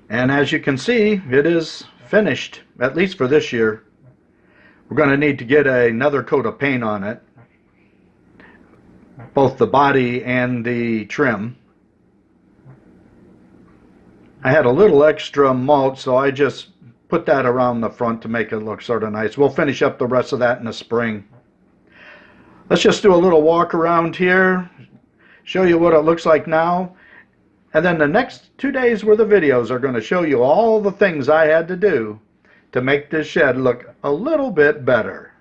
And as you can see, it is finished, at least for this year. We're going to need to get another coat of paint on it, both the body and the trim. I had a little extra mulch, so I just put that around the front to make it look sort of nice. We'll finish up the rest of that in the spring. Let's just do a little walk around here, show you what it looks like now, and then the next 2 days worth of videos are going to show you all the things I had to do to make this shed look a little bit better.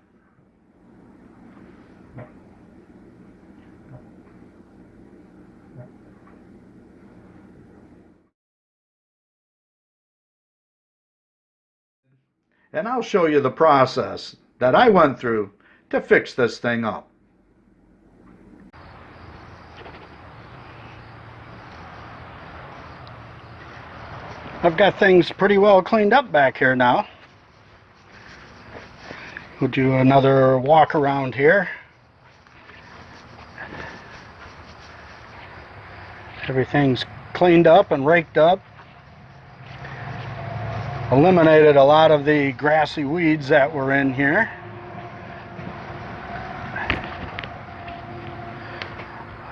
And I'll show you the process that I went through to fix this thing up. I've got things pretty well cleaned up back here now. We'll do another walk around here. Everything's cleaned up and raked up. Eliminated a lot of the grassy weeds that were in here.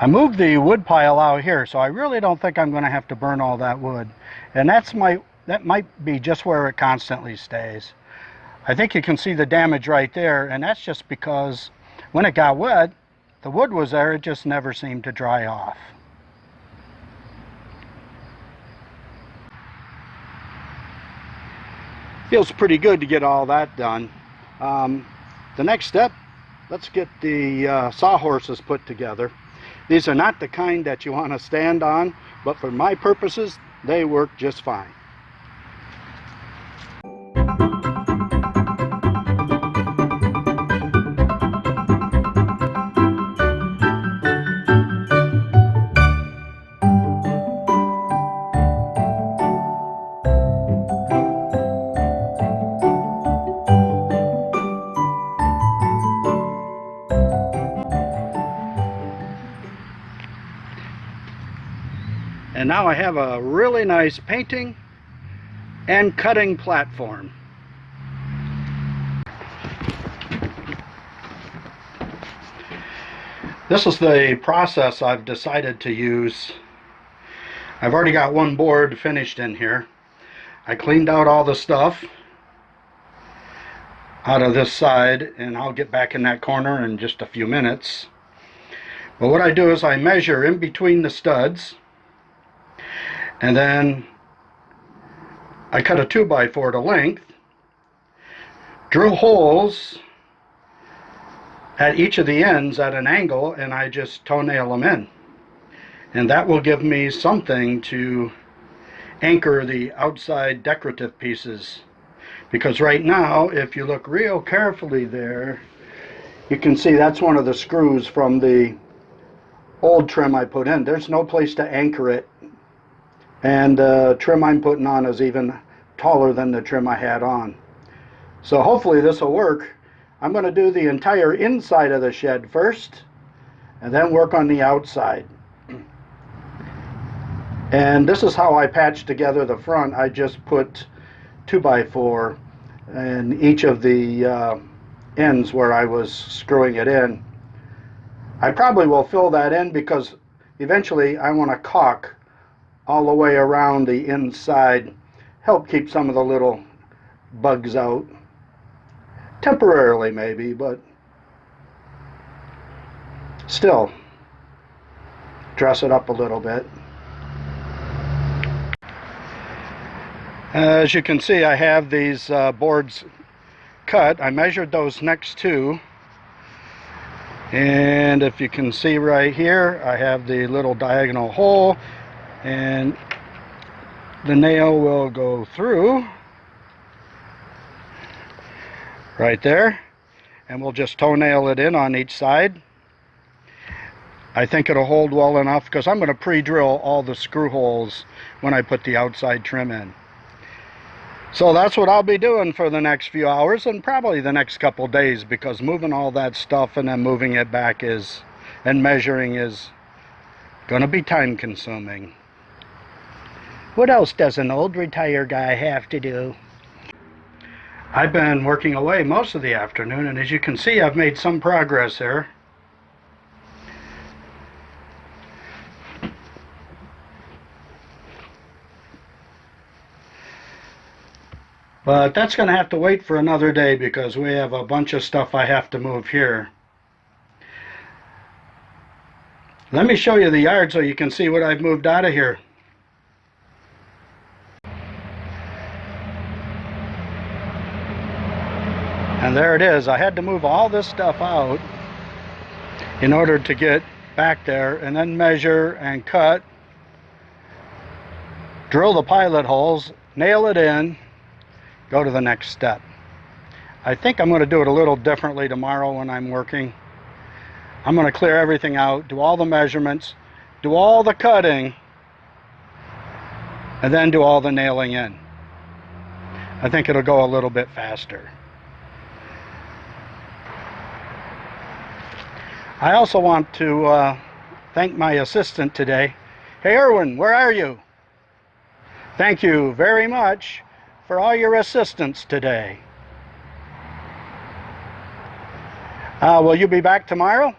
I moved the wood pile out here, so I really don't think I'm going to have to burn all that wood. And that might be just where it constantly stays. I think you can see the damage right there, and that's just because when it got wet, the wood was there, it just never seemed to dry off. Feels pretty good to get all that done. The next step, let's get the sawhorses put together. These are not the kind that you want to stand on, but for my purposes, they work just fine. And now I have a really nice painting and cutting platform. This is the process I've decided to use. I've already got one board finished in here. I cleaned out all the stuff out of this side, and I'll get back in that corner in just a few minutes. But what I do is I measure in between the studs, and then I cut a 2x4 to length, drill holes at each of the ends at an angle, and I just toenail them in. And that will give me something to anchor the outside decorative pieces. Because right now, if you look real carefully there, you can see that's one of the screws from the old trim I put in. There's no place to anchor it. And the trim I'm putting on is even taller than the trim I had on. So hopefully this will work. I'm going to do the entire inside of the shed first, and then work on the outside. And this is how I patched together the front. I just put 2x4 in each of the ends where I was screwing it in. I probably will fill that in because eventually I want to caulk all the way around the inside, help keep some of the little bugs out. Temporarily maybe, but still dress it up a little bit. As you can see, I have these boards cut. I measured those next two, and if you can see right here, I have the little diagonal hole, and the nail will go through right there, and we'll just toenail it in on each side. I think it'll hold well enough because I'm going to pre-drill all the screw holes when I put the outside trim in. So that's what I'll be doing for the next few hours, and probably the next couple days, because moving all that stuff and then moving it back and measuring is going to be time consuming. What else does an old retired guy have to do? I've been working away most of the afternoon, and as you can see, I've made some progress here. But that's going to have to wait for another day because we have a bunch of stuff I have to move here. Let me show you the yard so you can see what I've moved out of here. And there it is. I had to move all this stuff out in order to get back there, and then measure and cut, drill the pilot holes, nail it in, go to the next step. I think I'm going to do it a little differently tomorrow when I'm working. I'm going to clear everything out, do all the measurements, do all the cutting, and then do all the nailing in. I think it'll go a little bit faster. I also want to thank my assistant today. Hey Erwin, where are you? Thank you very much for all your assistance today. Will you be back tomorrow?